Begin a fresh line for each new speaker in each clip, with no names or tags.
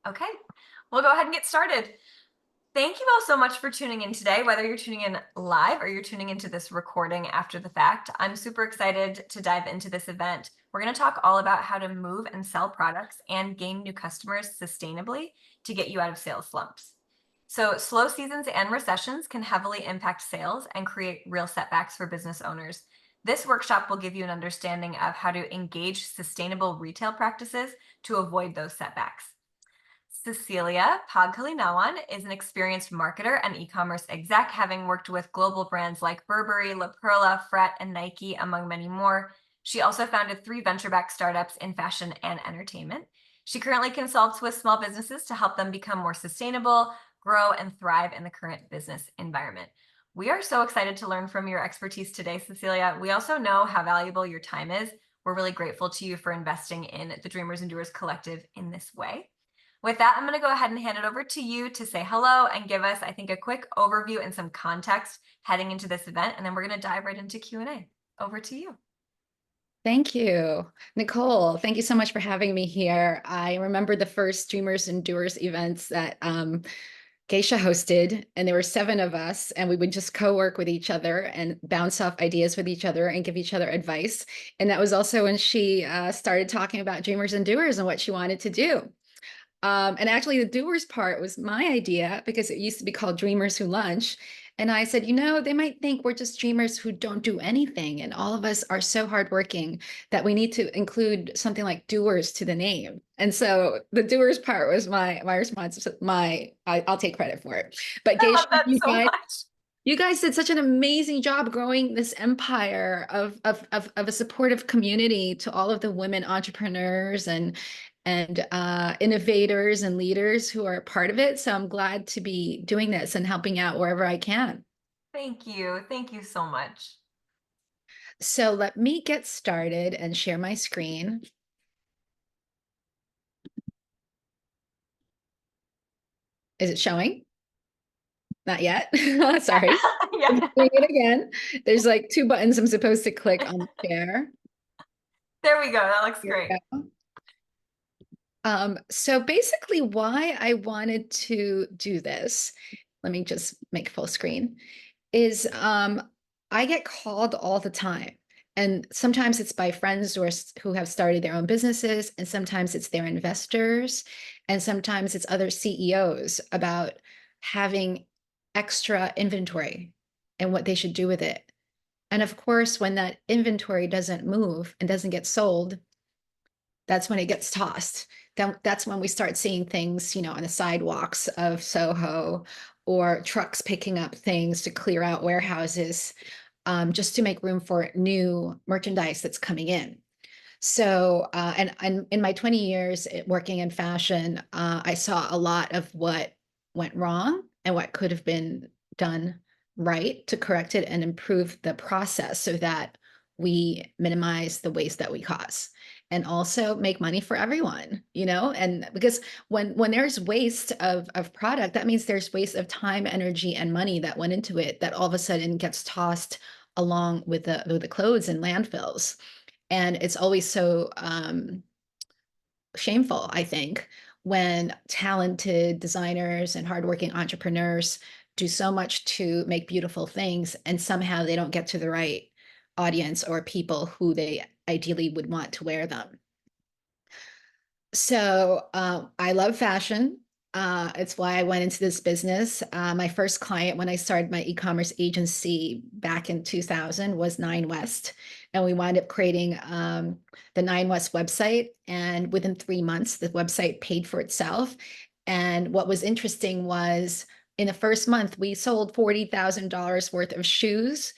Okay, we'll go ahead and get started. Thank you all so much for tuning in today, whether you're tuning in live or you're tuning into this recording after the fact. I'm super excited to dive into this event. We're going to talk all about how to move and sell products and gain new customers sustainably to get you out of sales slumps. So, slow seasons and recessions can heavily impact sales and create real setbacks for business owners. This workshop will give you an understanding of how to engage sustainable retail practices to avoid those setbacks. Cecilia Pagkalinawan is an experienced marketer and e-commerce exec, having worked with global brands like Burberry, Perla, Frette, and Nike, among many more. She also founded 3 venture-backed startups in fashion and entertainment. She currently consults with small businesses to help them become more sustainable, grow, and thrive in the current business environment. We are so excited to learn from your expertise today, Cecilia. We also know how valuable your time is. We're really grateful to you for investing in the Dreamers and Doers Collective in this way. With that, I'm going to go ahead and hand it over to you to say hello and give us, I think, a quick overview and some context heading into this event, and then we're going to dive right into Q&A. Over to you.
Thank you, Nicole. Thank you so much for having me here. I remember the first Dreamers and Doers events that Geisha hosted, and there were 7 of us, and we would just co-work with each other and bounce off ideas with each other and give each other advice. And that was also when she started talking about Dreamers and Doers and what she wanted to do. And actually, the doers part was my idea because it used to be called Dreamers Who Lunch. And I said, they might think we're just dreamers who don't do anything. And all of us are so hardworking that we need to include something like doers to the name. And so the doers part was my response. I'll take credit for it. But
I
Geisha,
love that so much.
you guys did such an amazing job growing this empire of a supportive community to all of the women entrepreneurs and innovators and leaders who are part of it. So I'm glad to be doing this and helping out wherever I can.
Thank you. Thank you so much.
So let me get started and share my screen. Is it showing? Not yet. Sorry.
Yeah.
I'm doing it again. There's like 2 buttons I'm supposed to click on the share.
There we go. That looks
Here
great.
we go. So basically why I wanted to do this, let me just make full screen, is I get called all the time. And sometimes it's by friends who have started their own businesses, and sometimes it's their investors, and sometimes it's other CEOs about having extra inventory and what they should do with it. And of course, when that inventory doesn't move and doesn't get sold, that's when it gets tossed. That's when we start seeing things, on the sidewalks of Soho, or trucks picking up things to clear out warehouses, just to make room for new merchandise that's coming in. So, and in my 20 years working in fashion, I saw a lot of what went wrong and what could have been done right to correct it and improve the process so that we minimize the waste that we cause and also make money for everyone, and because when there's waste of product, that means there's waste of time, energy, and money that went into it that all of a sudden gets tossed along with the clothes in landfills. And it's always so shameful, I think, when talented designers and hardworking entrepreneurs do so much to make beautiful things and somehow they don't get to the right audience or people who they ideally would want to wear them. So I love fashion. It's why I went into this business. My first client when I started my e-commerce agency back in 2000 was Nine West. And we wound up creating the Nine West website. And within 3 months, the website paid for itself. And what was interesting was in the first month, we sold $40,000 worth of shoes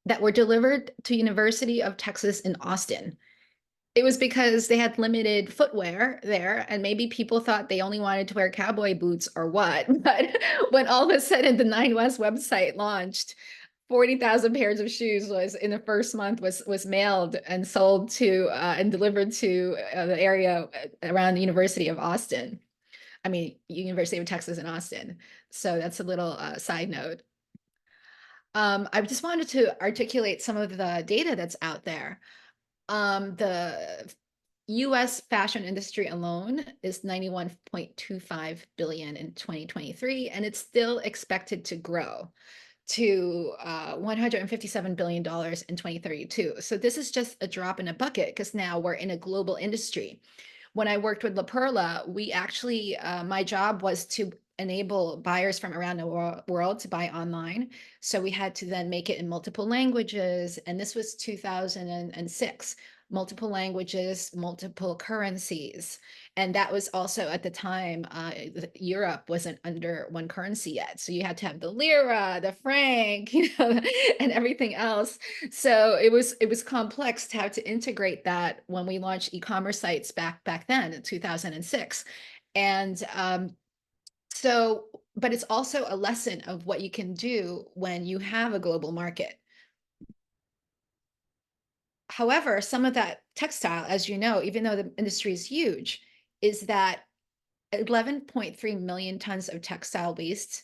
that were delivered to University of Texas in Austin. It was because they had limited footwear there, and maybe people thought they only wanted to wear cowboy boots or what. But when all of a sudden the Nine West website launched, 40,000 pairs of shoes was in the first month was mailed and sold to and delivered to the area around the University of Austin. I mean, University of Texas in Austin. So that's a little side note. I just wanted to articulate some of the data that's out there. The US fashion industry alone is 91.25 billion in 2023, and it's still expected to grow to $157 billion in 2032. So this is just a drop in a bucket because now we're in a global industry. When I worked with La Perla, we actually, my job was to enable buyers from around the world to buy online. So we had to then make it in multiple languages. And this was 2006, multiple languages, multiple currencies. And that was also at the time, Europe wasn't under one currency yet. So you had to have the lira, the franc, and everything else. So it was complex to have to integrate that when we launched e-commerce sites back then in 2006. And so, but it's also a lesson of what you can do when you have a global market. However, some of that textile, as you know, even though the industry is huge, is that 11.3 million tons of textile waste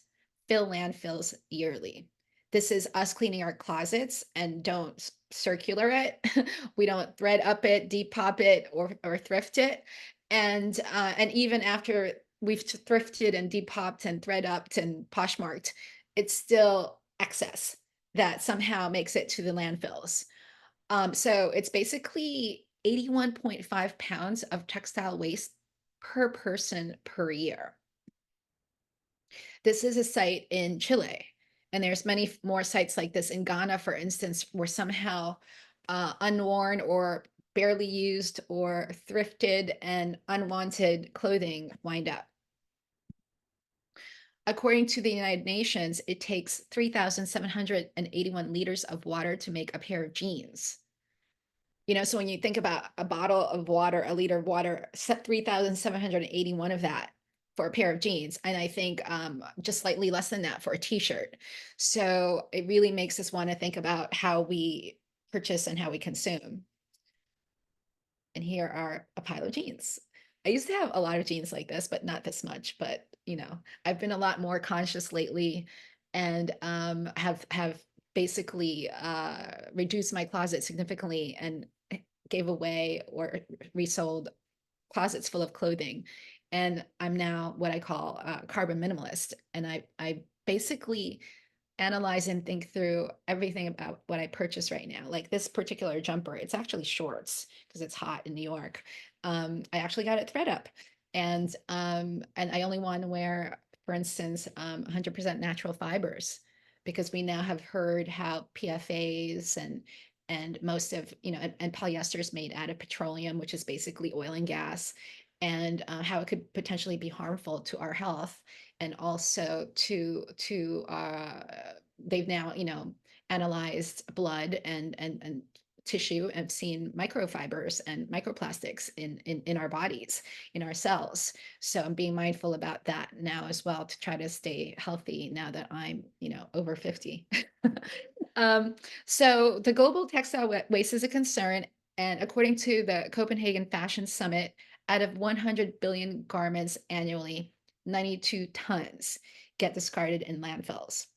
fill landfills yearly. This is us cleaning our closets and don't circular it. We don't thread up it, depop it, or thrift it. And even after we've thrifted and depopped and thread upped and poshmarked, it's still excess that somehow makes it to the landfills. So it's basically 81.5 pounds of textile waste per person per year. This is a site in Chile, and there's many more sites like this in Ghana, for instance, where somehow unworn or barely used or thrifted and unwanted clothing wind up. According to the United Nations, it takes 3,781 liters of water to make a pair of jeans. So when you think about a bottle of water, a liter of water, 3,781 of that for a pair of jeans. And I think just slightly less than that for a t-shirt. So it really makes us want to think about how we purchase and how we consume. And here are a pile of jeans. I used to have a lot of jeans like this, but not this much. But I've been a lot more conscious lately, and have basically reduced my closet significantly and gave away or resold closets full of clothing. And I'm now what I call carbon minimalist. And I basically analyze and think through everything about what I purchase right now. Like this particular jumper, it's actually shorts because it's hot in New York. I actually got it thread up, and I only want to wear, for instance, 100% natural fibers, because we now have heard how PFAs and most of and polyester is made out of petroleum, which is basically oil and gas, and how it could potentially be harmful to our health, and also to they've now analyzed blood and tissue and seen microfibers and microplastics in our bodies, in our cells. So I'm being mindful about that now as well, to try to stay healthy now that I'm over 50. So the global textile waste is a concern, and according to the Copenhagen Fashion Summit, out of 100 billion garments annually, 92 tons get discarded in landfills.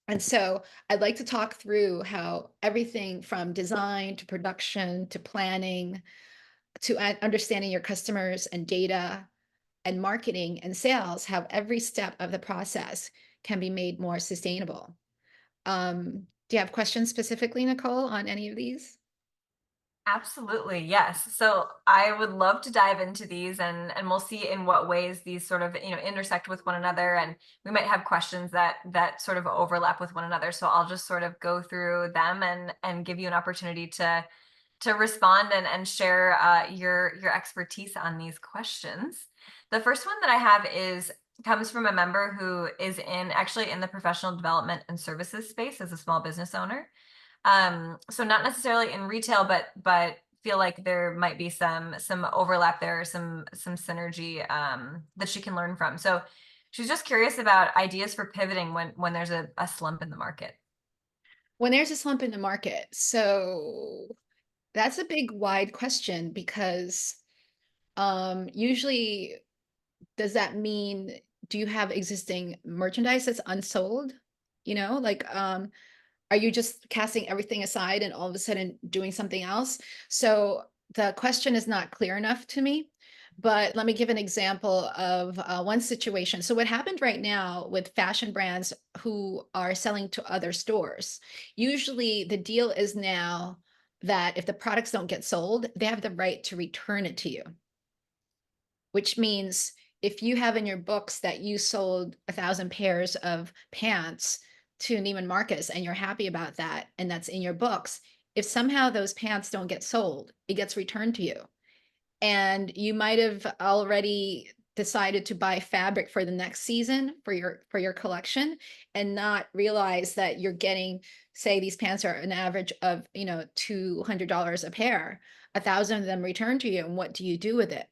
And so I'd like to talk through how everything from design to production to planning to understanding your customers and data and marketing and sales, how every step of the process can be made more sustainable. Do you have questions specifically, Nicole, on any of these?
Absolutely, yes. So I would love to dive into these, and we'll see in what ways these sort of intersect with one another, and we might have questions that sort of overlap with one another. So I'll just sort of go through them and give you an opportunity to respond and share your expertise on these questions. The first one that I have comes from a member who is actually in the professional development and services space as a small business owner. So not necessarily in retail, but feel like there might be some overlap there, some synergy that she can learn from. So she's just curious about ideas for pivoting when there's a slump in the market.
When there's a slump in the market, so that's a big, wide question, because usually, does that mean, do you have existing merchandise that's unsold? Like, are you just casting everything aside and all of a sudden doing something else? So the question is not clear enough to me, but let me give an example of one situation. So, what happened right now with fashion brands who are selling to other stores? Usually, the deal is now that if the products don't get sold, they have the right to return it to you, which means if you have in your books that you sold 1,000 pairs of pants to Neiman Marcus and you're happy about that, and that's in your books, if somehow those pants don't get sold, it gets returned to you. And you might have already decided to buy fabric for the next season for your collection and not realize that you're getting, say these pants are an average of, $200 a pair, 1,000 of them returned to you, and what do you do with it?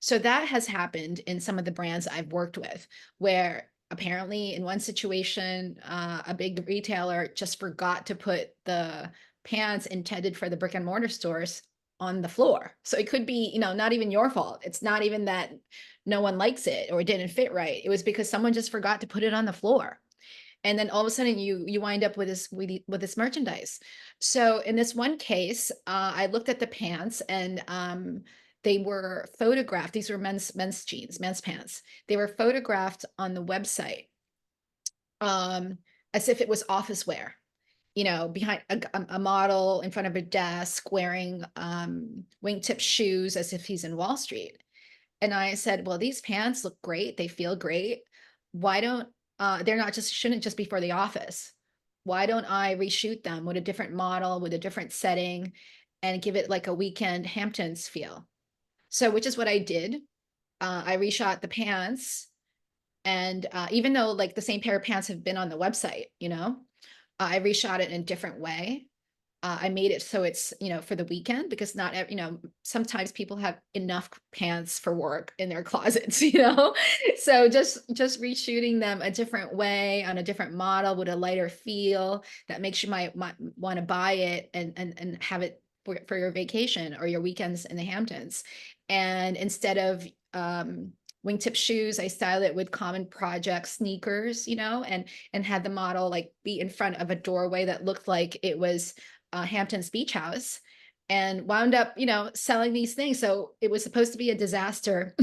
So that has happened in some of the brands I've worked with, where apparently in one situation, a big retailer just forgot to put the pants intended for the brick and mortar stores on the floor. So it could be, not even your fault. It's not even that no one likes it or it didn't fit right. It was because someone just forgot to put it on the floor. And then all of a sudden you wind up with this merchandise. So in this one case, I looked at the pants and they were photographed. These were men's jeans, men's pants. They were photographed on the website um, as if it was office wear, behind a model in front of a desk wearing wingtip shoes as if he's in Wall Street. And I said, well, these pants look great. They feel great. Why don't they're not just shouldn't just be for the office? Why don't I reshoot them with a different model, with a different setting, and give it like a weekend Hamptons feel? So, which is what I did. I reshot the pants, and even though like the same pair of pants have been on the website, I reshot it in a different way. I made it so it's, for the weekend because sometimes people have enough pants for work in their closets, So just reshooting them a different way on a different model with a lighter feel that makes you might want to buy it and have it for your vacation or your weekends in the Hamptons. And instead of wingtip shoes, I styled it with common project sneakers, and had the model like be in front of a doorway that looked like it was Hampton's Beach House, and wound up, selling these things. So it was supposed to be a disaster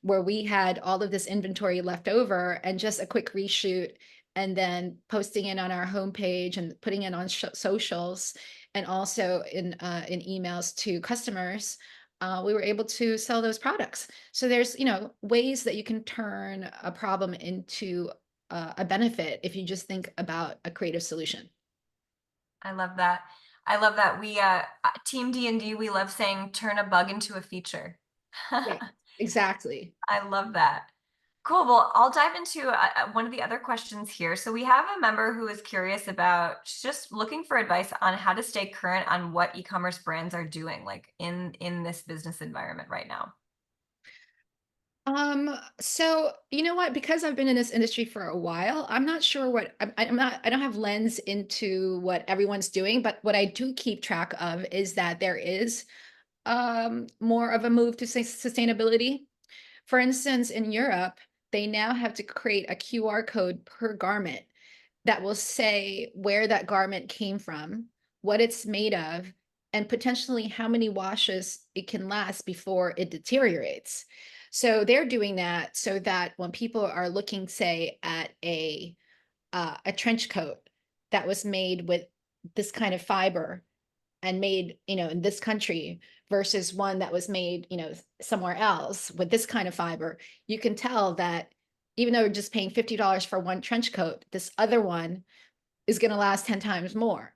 where we had all of this inventory left over and just a quick reshoot and then posting it on our homepage and putting it on socials and also in emails to customers. We were able to sell those products. So there's, ways that you can turn a problem into a benefit if you just think about a creative solution.
I love that. I love that. We Team D&D, we love saying turn a bug into a feature.
Yeah, exactly.
I love that. Cool. Well, I'll dive into one of the other questions here. So we have a member who is curious about she's just looking for advice on how to stay current on what e-commerce brands are doing, like in this business environment right now.
So you know what? Because I've been in this industry for a while, I'm not sure what I'm not. I don't have lens into what everyone's doing, but what I do keep track of is that there is more of a move to sustainability. For instance, in Europe, they now have to create a QR code per garment that will say where that garment came from, what it's made of, and potentially how many washes it can last before it deteriorates. So they're doing that so that when people are looking, say, at a trench coat that was made with this kind of fiber and made, in this country versus one that was made, somewhere else with this kind of fiber, you can tell that even though we're just paying $50 for one trench coat, this other one is going to last 10 times more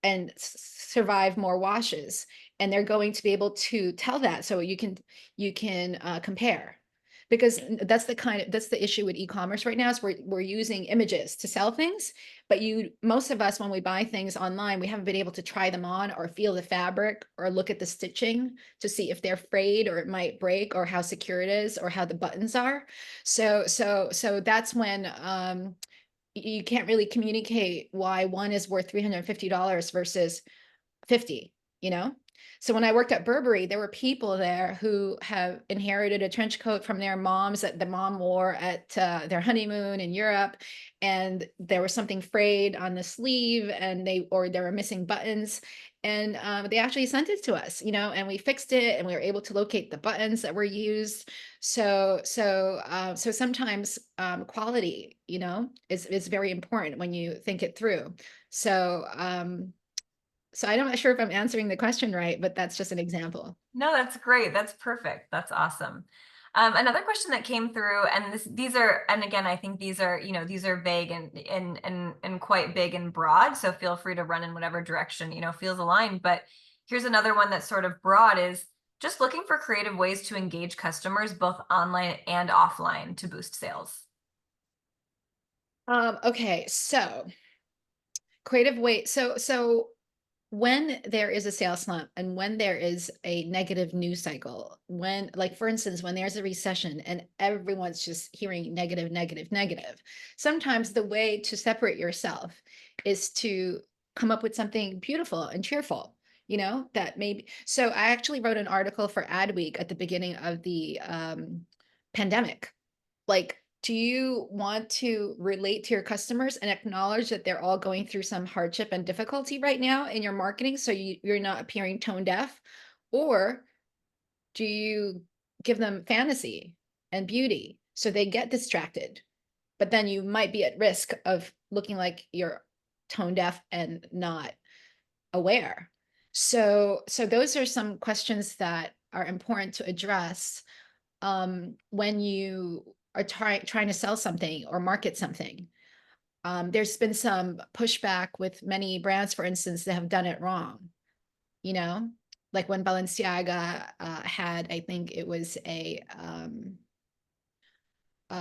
and survive more washes. And they're going to be able to tell that. So you can compare, because that's the issue with e-commerce right now is we're using images to sell things, but most of us, when we buy things online, we haven't been able to try them on or feel the fabric or look at the stitching to see if they're frayed or it might break or how secure it is or how the buttons are. So that's when you can't really communicate why one is worth $350 versus 50, you know? So when I worked at Burberry, there were people there who have inherited a trench coat from their moms that the mom wore at their honeymoon in Europe. And there was something frayed on the sleeve or they were missing buttons. And they actually sent it to us, and we fixed it, and we were able to locate the buttons that were used. So sometimes quality, is very important when you think it through. So I'm not sure if I'm answering the question right, but that's just an example.
No, that's great. That's perfect. That's awesome. Another question that came through, and these are, and again, I think these are, these are vague and quite big and broad. So feel free to run in whatever direction, feels aligned. But here's another one that's sort of broad is just looking for creative ways to engage customers both online and offline to boost sales.
Okay, so creative way. So when there is a sales slump and when there is a negative news cycle, when, like, for instance, when there's a recession and everyone's just hearing negative, negative, negative, sometimes the way to separate yourself is to come up with something beautiful and cheerful, that maybe. So I actually wrote an article for Adweek at the beginning of the pandemic. Like, do you want to relate to your customers and acknowledge that they're all going through some hardship and difficulty right now in your marketing, so you're not appearing tone deaf? Or do you give them fantasy and beauty so they get distracted, but then you might be at risk of looking like you're tone deaf and not aware? So those are some questions that are important to address when you are trying to sell something or market something. There's been some pushback with many brands, for instance, that have done it wrong. You know, like when Balenciaga had, I think it was a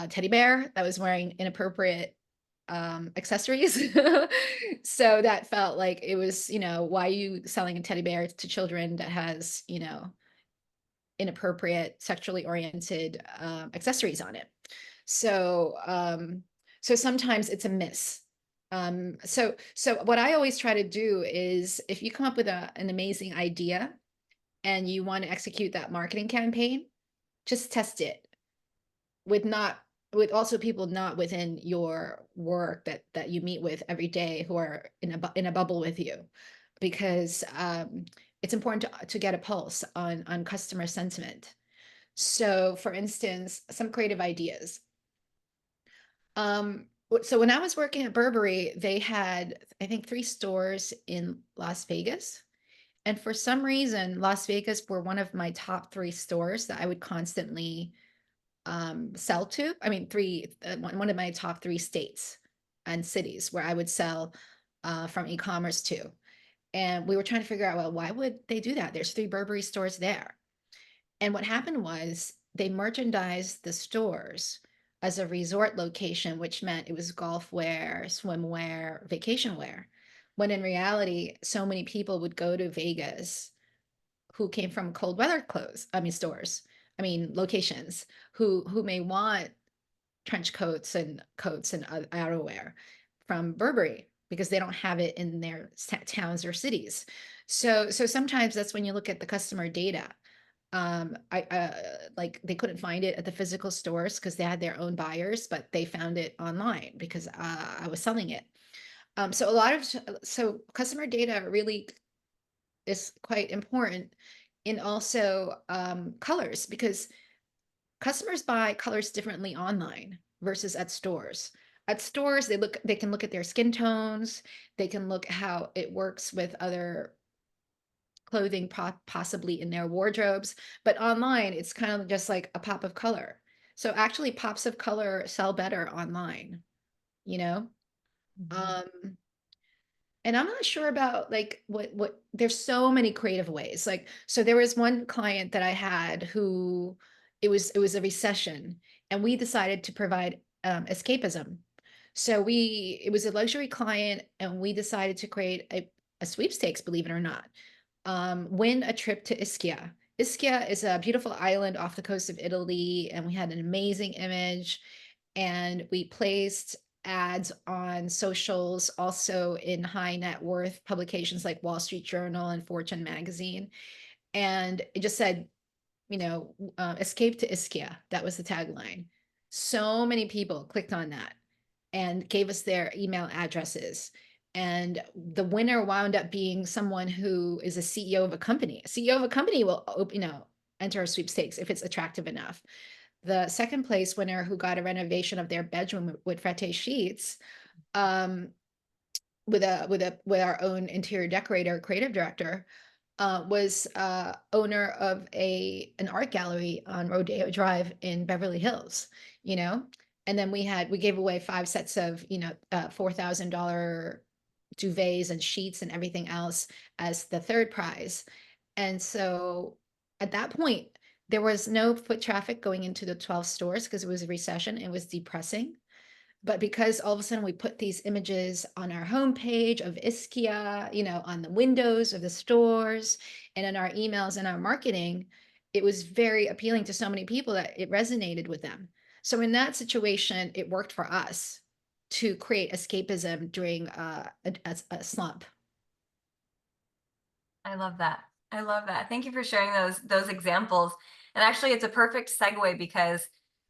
teddy bear that was wearing inappropriate accessories. So that felt like it was, why are you selling a teddy bear to children that has, inappropriate sexually oriented accessories on it? So sometimes it's a miss. So what I always try to do is, if you come up with an amazing idea and you want to execute that marketing campaign, just test it with not with also people not within your work that you meet with every day, who are in a bubble with you, because it's important to get a pulse on customer sentiment. So, for instance, some creative ideas. So when I was working at Burberry, they had, I think, 3 stores in Las Vegas. And for some reason, Las Vegas were one of my top 3 stores that I would constantly sell to. I mean, one of my top 3 states and cities where I would sell from e-commerce to. And we were trying to figure out, well, why would they do that? There's 3 Burberry stores there. And what happened was they merchandised the stores as a resort location, which meant it was golf wear, swimwear, vacation wear. When in reality, so many people would go to Vegas who came from cold weather stores, locations, who may want trench coats and outerwear from Burberry because they don't have it in their towns or cities. So sometimes that's when you look at the customer data. I like, they couldn't find it at the physical stores because they had their own buyers, but they found it online because I was selling it. So customer data really is quite important. In also colors, because customers buy colors differently online versus at stores. At stores, they can look at their skin tones, they can look how it works with other clothing possibly in their wardrobes, but online it's kind of just like a pop of color. So actually pops of color sell better online, you know? Um, and I'm not sure about, like, what there's so many creative ways. Like, so there was one client that I had who, it was a recession, and we decided to provide escapism. So it was a luxury client, and we decided to create a sweepstakes, believe it or not. Win a trip to Ischia. Ischia is a beautiful island off the coast of Italy, and we had an amazing image, and we placed ads on socials, also in high net worth publications like Wall Street Journal and Fortune magazine. And it just said, escape to Ischia. That was the tagline. So many people clicked on that and gave us their email addresses. And the winner wound up being someone who is a CEO of a company. A CEO of a company will, enter a sweepstakes if it's attractive enough. The second place winner, who got a renovation of their bedroom with Frette sheets, um, with our own interior decorator, creative director, was owner of an art gallery on Rodeo Drive in Beverly Hills, you know. And then we gave away 5 sets of $4,000 duvets and sheets and everything else as the third prize. And so at that point, there was no foot traffic going into the 12 stores because it was a recession. It was depressing. But because all of a sudden we put these images on our homepage of Ischia, on the windows of the stores and in our emails and our marketing, it was very appealing to so many people that it resonated with them. So in that situation, it worked for us to create escapism during a slump.
I love that. I love that. Thank you for sharing those examples. And actually, it's a perfect segue because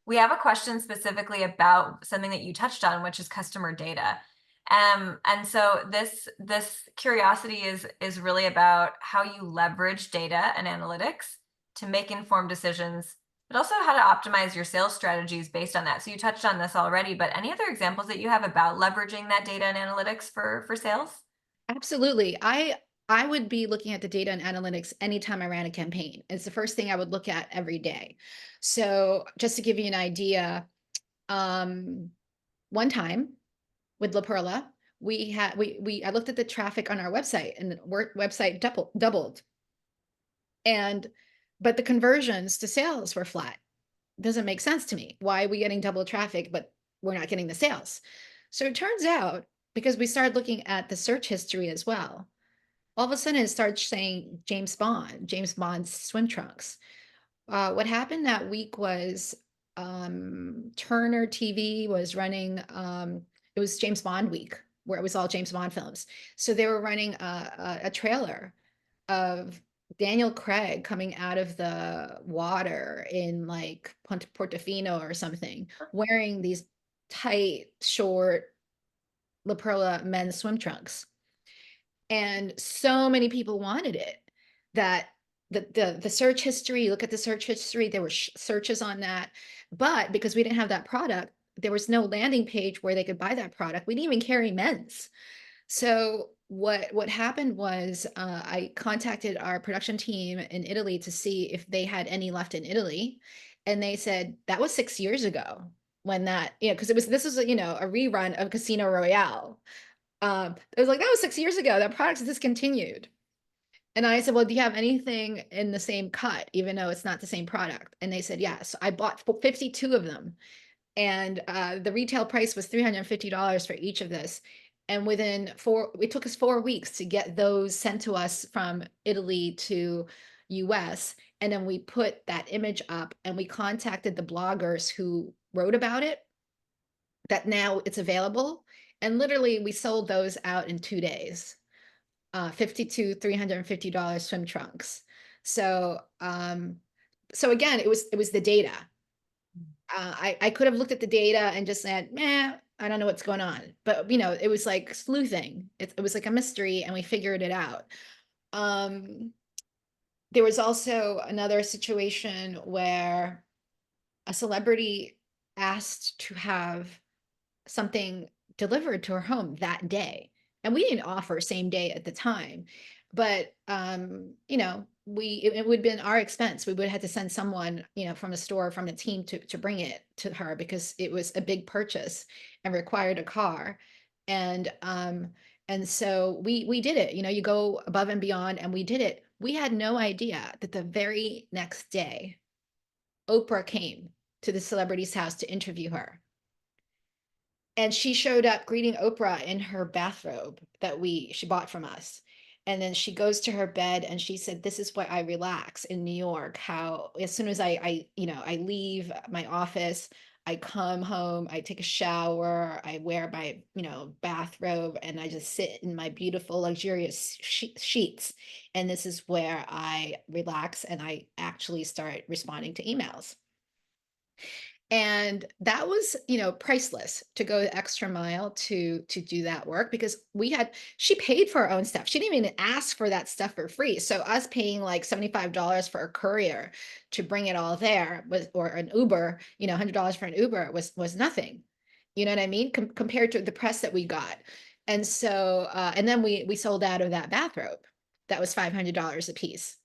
we have a question specifically about something that you touched on, which is customer data. And so this curiosity is really about how you leverage data and analytics to make informed decisions, but also how to optimize your sales strategies based on that. So you touched on this already, but any other examples that you have about leveraging that data and analytics for sales?
Absolutely. I would be looking at the data and analytics anytime I ran a campaign. It's the first thing I would look at every day. So just to give you an idea, one time with La Perla, I looked at the traffic on our website, and the website doubled. But the conversions to sales were flat. Doesn't make sense to me. Why are we getting double traffic, but we're not getting the sales? So it turns out, because we started looking at the search history as well, all of a sudden it starts saying James Bond's swim trunks. What happened that week was Turner TV was running, it was James Bond week, where it was all James Bond films. So they were running a trailer of Daniel Craig coming out of the water in like Portofino or something, wearing these tight, short La Perla men's swim trunks. And so many people wanted it that the search history, look at the search history, there were searches on that. But because we didn't have that product, there was no landing page where they could buy that product. We didn't even carry men's. So what happened was I contacted our production team in Italy to see if they had any left in Italy. And they said that was 6 years ago when that, because this was a rerun of Casino Royale. It was like, that was 6 years ago. That product's discontinued. And I said, well, do you have anything in the same cut, even though it's not the same product? And they said, yes. I bought 52 of them. And the retail price was $350 for each of this. And it took us 4 weeks to get those sent to us from Italy to US. And then we put that image up and we contacted the bloggers who wrote about it, that now it's available. And literally we sold those out in 2 days. 52 $350 swim trunks. So again, it was the data. I could have looked at the data and just said, "Meh, I don't know what's going on." But it was like sleuthing. It was like a mystery, and we figured it out. There was also another situation where a celebrity asked to have something delivered to her home that day. And we didn't offer same day at the time, but it would have been our expense. We would have had to send someone, from a store, from a team to bring it to her because it was a big purchase and required a car. And so we did it. You go above and beyond, and we did it. We had no idea that the very next day, Oprah came to the celebrity's house to interview her. And she showed up greeting Oprah in her bathrobe that she bought from us. And then she goes to her bed and she said, "This is why I relax in New York. How as soon as I leave my office, I come home, I take a shower, I wear my, bathrobe, and I just sit in my beautiful, luxurious sheets. And this is where I relax and I actually start responding to emails." And that was, priceless to go the extra mile to do that work because she paid for her own stuff. She didn't even ask for that stuff for free. So us paying like $75 for a courier to bring it all there was, or an Uber, $100 for an Uber was nothing. You know what I mean? Compared to the press that we got. And so, and then we sold out of that bathrobe. That was $500 a piece.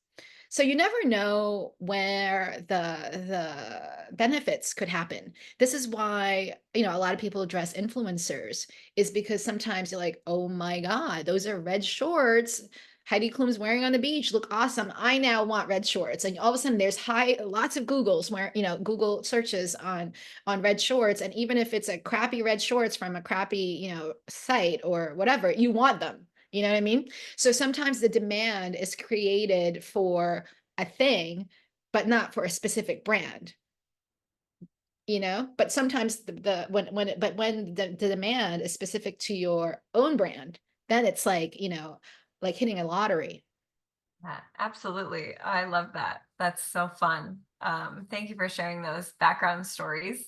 So you never know where the benefits could happen. This is why, a lot of people address influencers is because sometimes you're like, oh my God, those are red shorts. Heidi Klum's wearing on the beach, look awesome. I now want red shorts. And all of a sudden there's lots of Googles where, Google searches on red shorts. And even if it's a crappy red shorts from a crappy, site or whatever, you want them. You know what I mean? So sometimes the demand is created for a thing, but not for a specific brand, but sometimes when the demand is specific to your own brand, then it's like hitting a lottery.
Yeah, absolutely. I love that. That's so fun. Thank you for sharing those background stories.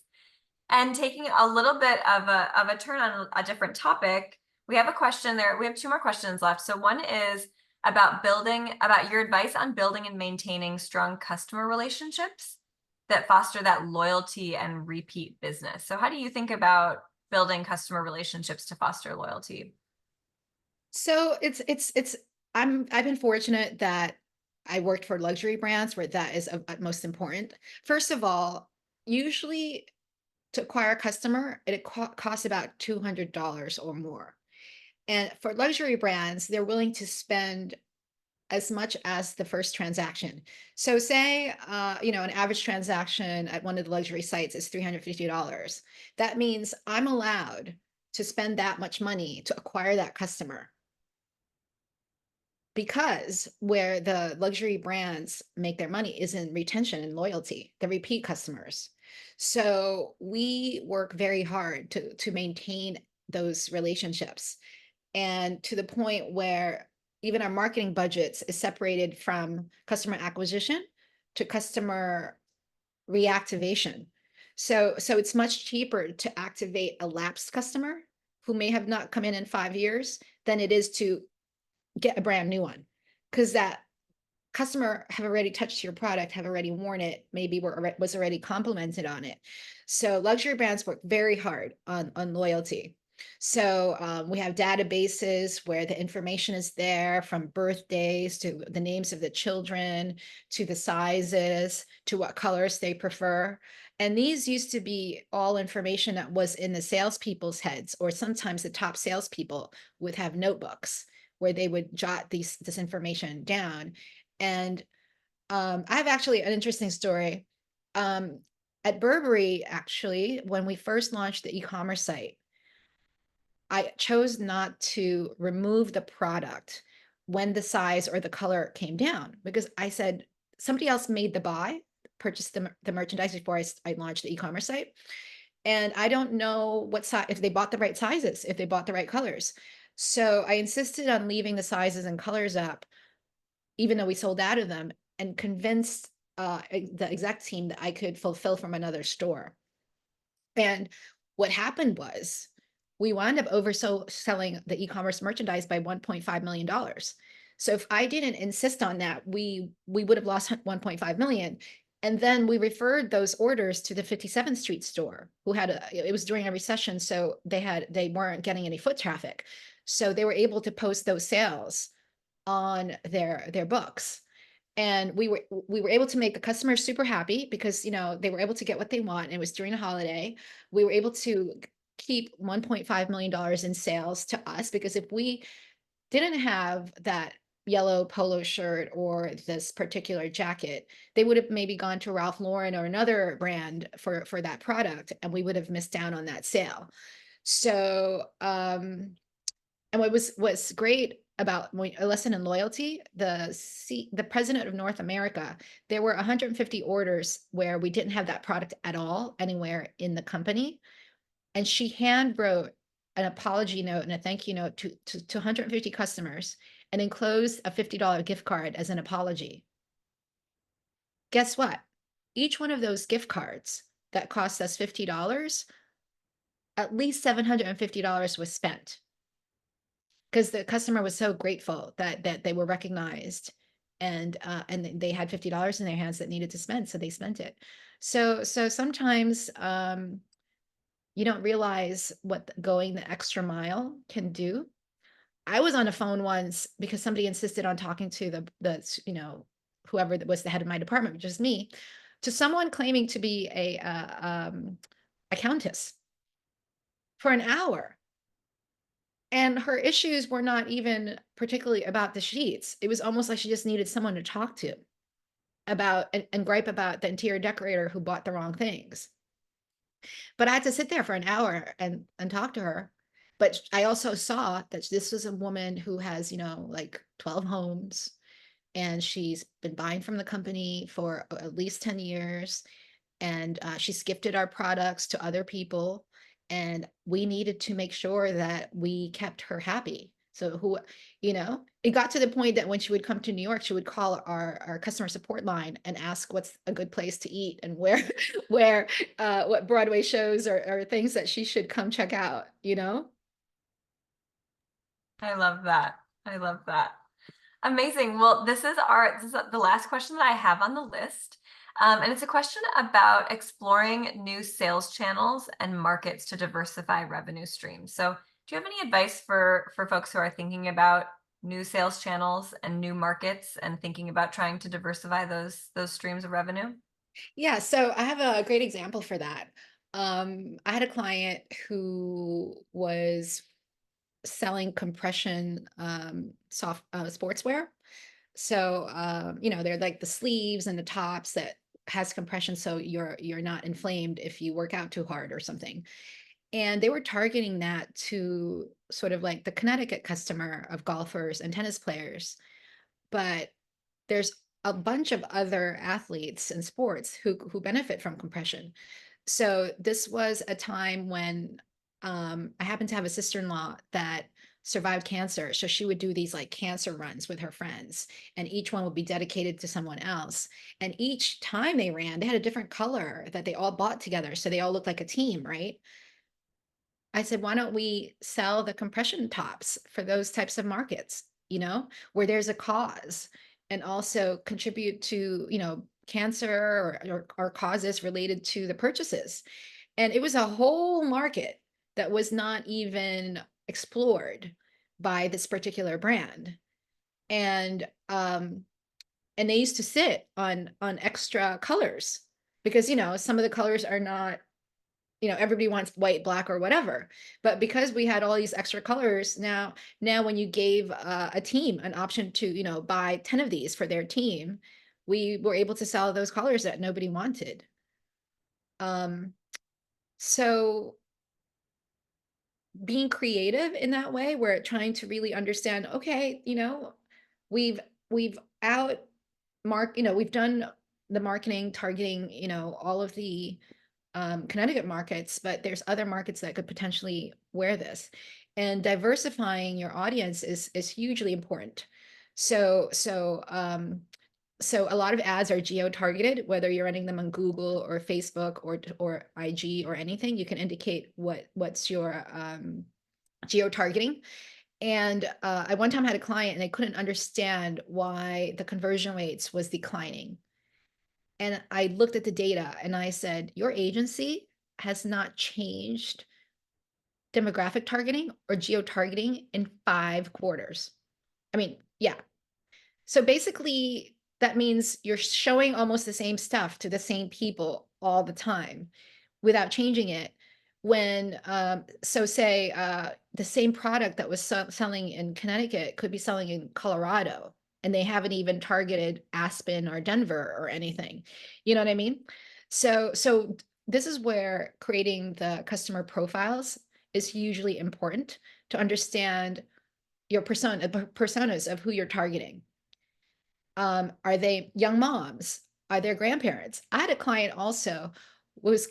And taking a little bit of a turn on a different topic, we have a question there. We have two more questions left. So one is about your advice on building and maintaining strong customer relationships that foster that loyalty and repeat business. So how do you think about building customer relationships to foster loyalty?
So I've been fortunate that I worked for luxury brands where that is of utmost important. First of all, usually to acquire a customer, it costs about $200 or more. And for luxury brands, they're willing to spend as much as the first transaction. So say, an average transaction at one of the luxury sites is $350. That means I'm allowed to spend that much money to acquire that customer because where the luxury brands make their money is in retention and loyalty, the repeat customers. So we work very hard to maintain those relationships, and to the point where even our marketing budgets is separated from customer acquisition to customer reactivation. So it's much cheaper to activate a lapsed customer who may have not come in 5 years than it is to get a brand new one, because that customer have already touched your product, have already worn it, maybe was already complimented on it. So luxury brands work very hard on loyalty. So we have databases where the information is there, from birthdays to the names of the children, to the sizes, to what colors they prefer. And these used to be all information that was in the salespeople's heads, or sometimes the top salespeople would have notebooks where they would jot this information down. And I have actually an interesting story. At Burberry, actually, when we first launched the e-commerce site, I chose not to remove the product when the size or the color came down, because I said somebody else made the buy, purchased the merchandise before I launched the e-commerce site. And I don't know what size, if they bought the right sizes, if they bought the right colors. So I insisted on leaving the sizes and colors up, even though we sold out of them, and convinced the exec team that I could fulfill from another store. And what happened was we wound up overselling the e-commerce merchandise by $1.5 million. So if I didn't insist on that, we would have lost 1.5 million. And then we referred those orders to the 57th Street store, who it was during a recession, so they weren't getting any foot traffic. So they were able to post those sales on their books. And we were able to make the customers super happy because, they were able to get what they want. And it was during a holiday. We were able to keep $1.5 million in sales to us, because if we didn't have that yellow polo shirt or this particular jacket, they would have maybe gone to Ralph Lauren or another brand for that product, and we would have missed out on that sale. So, and what's great about a lesson in loyalty, the president of North America, there were 150 orders where we didn't have that product at all anywhere in the company. And she hand wrote an apology note and a thank you note to 150 customers and enclosed a $50 gift card as an apology. Guess what? Each one of those gift cards that cost us $50, at least $750 was spent because the customer was so grateful that they were recognized, and they had $50 in their hands that needed to spend, so they spent it. So sometimes you don't realize what going the extra mile can do. I was on a phone once because somebody insisted on talking to whoever that was the head of my department, which is me, to someone claiming to be a countess for an hour. And her issues were not even particularly about the sheets. It was almost like she just needed someone to talk to about and gripe about the interior decorator who bought the wrong things. But I had to sit there for an hour and talk to her. But I also saw that this was a woman who has, like 12 homes, and she's been buying from the company for at least 10 years. And she's gifted our products to other people. And we needed to make sure that we kept her happy. So it got to the point that when she would come to New York, she would call our customer support line and ask what's a good place to eat and what Broadway shows or things that she should come check out.
I love that. I love that. Amazing. Well, this is the last question that I have on the list. And it's a question about exploring new sales channels and markets to diversify revenue streams. So do you have any advice for folks who are thinking about new sales channels and new markets and thinking about trying to diversify those streams of revenue?
Yeah, so I have a great example for that. I had a client who was selling compression soft sportswear. So they're like the sleeves and the tops that has compression, so you're not inflamed if you work out too hard or something. And they were targeting that to sort of like the Connecticut customer of golfers and tennis players. But there's a bunch of other athletes and sports who benefit from compression. So this was a time when I happened to have a sister-in-law that survived cancer. So she would do these like cancer runs with her friends, and each one would be dedicated to someone else. And each time they ran, they had a different color that they all bought together. So they all looked like a team, right? I said, why don't we sell the compression tops for those types of markets, where there's a cause, and also contribute to, cancer or causes related to the purchases. And it was a whole market that was not even explored by this particular brand. And and they used to sit on extra colors because some of the colors are not, everybody wants white, black, or whatever. But because we had all these extra colors, now when you gave a team an option to, buy 10 of these for their team, we were able to sell those colors that nobody wanted. Um, so being creative in that way, we're trying to really understand, okay, we've we've out we've done the marketing targeting, all of the Connecticut markets, but there's other markets that could potentially wear this. And diversifying your audience is hugely important. So a lot of ads are geo-targeted, whether you're running them on Google or Facebook or IG or anything. You can indicate what's your geo-targeting. And I one time had a client and they couldn't understand why the conversion rates was declining. And I looked at the data and I said, your agency has not changed demographic targeting or geo-targeting in 5 quarters. I mean, yeah. So basically, that means you're showing almost the same stuff to the same people all the time without changing it. So say the same product that was selling in Connecticut could be selling in Colorado, and they haven't even targeted Aspen or Denver or anything. You know what I mean? So this is where creating the customer profiles is hugely important to understand your personas of who you're targeting. Are they young moms? Are they grandparents? I had a client also was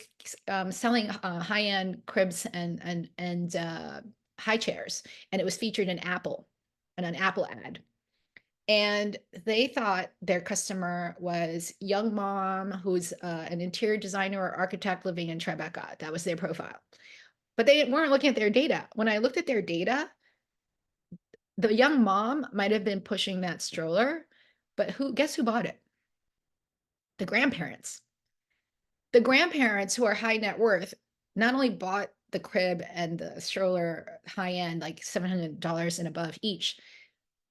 selling high-end cribs and high chairs, and it was featured in Apple, and an Apple ad. And they thought their customer was young mom who's an interior designer or architect living in Tribeca. That was their profile. But they weren't looking at their data. When I looked at their data, the young mom might have been pushing that stroller, but guess who bought it? The grandparents. The grandparents who are high net worth not only bought the crib and the stroller high end, like $700 and above each,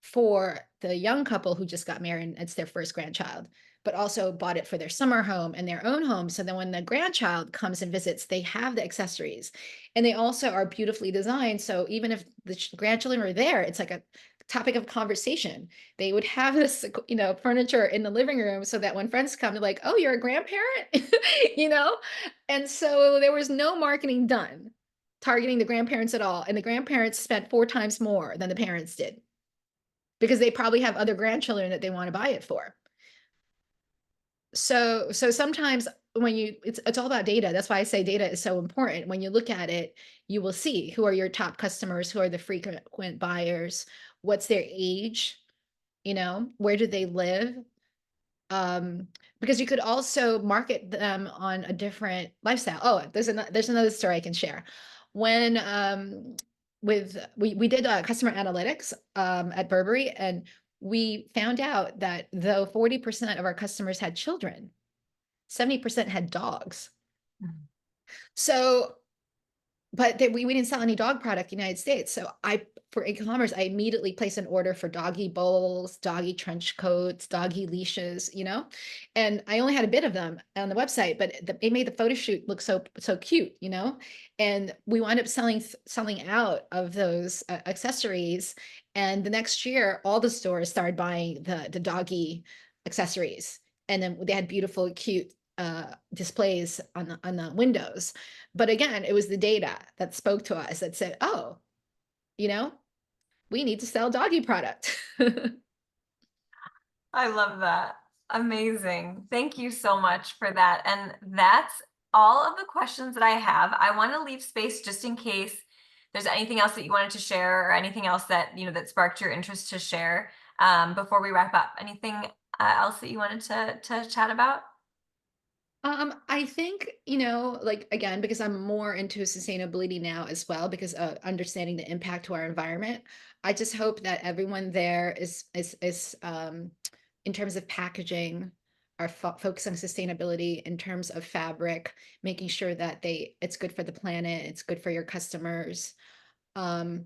for the young couple who just got married and it's their first grandchild, but also bought it for their summer home and their own home. So then when the grandchild comes and visits, they have the accessories and they also are beautifully designed. So even if the grandchildren were there, it's like a topic of conversation. They would have this, furniture in the living room so that when friends come, they're like, oh, you're a grandparent, you know? And so there was no marketing done targeting the grandparents at all. And the grandparents spent 4 times more than the parents did because they probably have other grandchildren that they want to buy it for. So sometimes when it's all about data. That's why I say data is so important. When you look at it, you will see who are your top customers, who are the frequent buyers, what's their age, where do they live? Um, because you could also market them on a different lifestyle. Oh, there's another story I can share. When we did customer analytics at Burberry, and we found out that though 40% of our customers had children, 70% had dogs.
Mhm.
So but we didn't sell any dog product in the United States. So for e-commerce, I immediately placed an order for doggy bowls, doggy trench coats, doggy leashes, and I only had a bit of them on the website, but it made the photo shoot look so cute, and we wound up selling out of those accessories. And the next year, all the stores started buying the doggy accessories. And then they had beautiful, cute displays on the windows. But again, it was the data that spoke to us that said, oh, you know, we need to sell doggy product.
I love that. Amazing. Thank you so much for that. And that's all of the questions that I have. I want to leave space just in case there's anything else that you wanted to share or anything else that, that sparked your interest to share before we wrap up. Anything else that you wanted to chat about?
I think, like again, because I'm more into sustainability now as well, because understanding the impact to our environment, I just hope that everyone there is in terms of packaging, are focused on sustainability in terms of fabric, making sure that it's good for the planet, it's good for your customers. Um,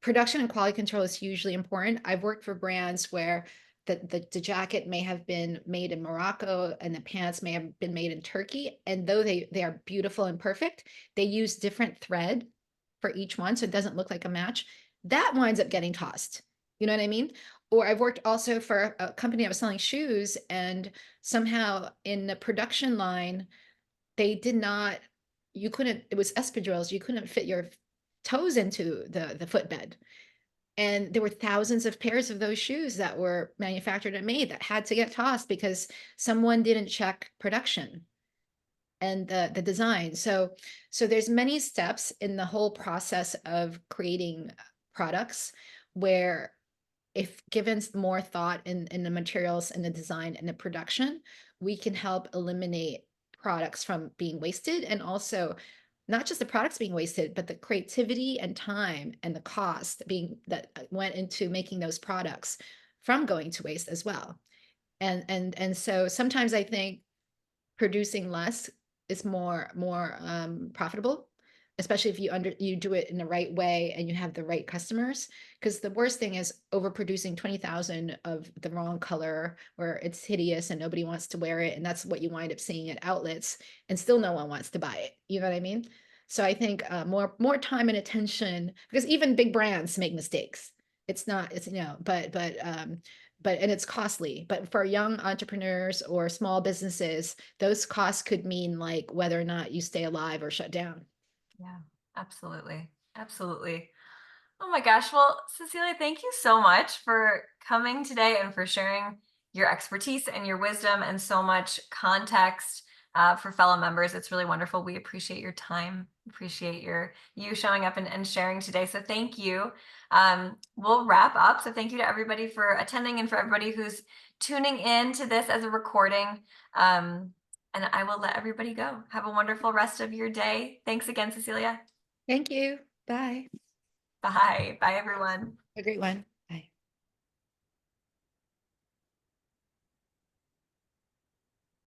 Production and quality control is hugely important. I've worked for brands where the jacket may have been made in Morocco and the pants may have been made in Turkey. And though they are beautiful and perfect, they use different thread for each one. So it doesn't look like a match. That winds up getting tossed. You know what I mean? Or I've worked also for a company that was selling shoes, and somehow in the production line, they did not, you couldn't, it was espadrilles, you couldn't fit your toes into the footbed. And there were thousands of pairs of those shoes that were manufactured and made that had to get tossed because someone didn't check production and the design. So there's many steps in the whole process of creating products where, if given more thought in the materials and the design and the production, we can help eliminate products from being wasted, and also not just the products being wasted, but the creativity and time and the cost that went into making those products from going to waste as well. And so sometimes I think producing less is more profitable, especially if you do it in the right way and you have the right customers. Because the worst thing is overproducing 20,000 of the wrong color where it's hideous and nobody wants to wear it, and that's what you wind up seeing at outlets, and still no one wants to buy it. You know what I mean? So I think more time and attention, because even big brands make mistakes. It's not, it's, but and it's costly. But for young entrepreneurs or small businesses, those costs could mean like whether or not you stay alive or shut down.
Yeah, absolutely. Absolutely. Oh my gosh. Well, Cecilia, thank you so much for coming today and for sharing your expertise and your wisdom and so much context for fellow members. It's really wonderful. We appreciate your time appreciate you showing up and sharing today. So thank you. We'll wrap up. So thank you to everybody for attending and for everybody who's tuning in to this as a recording. And I will let everybody go. Have a wonderful rest of your day. Thanks again, Cecilia.
Thank you. Bye.
Bye. Bye, everyone.
A great one.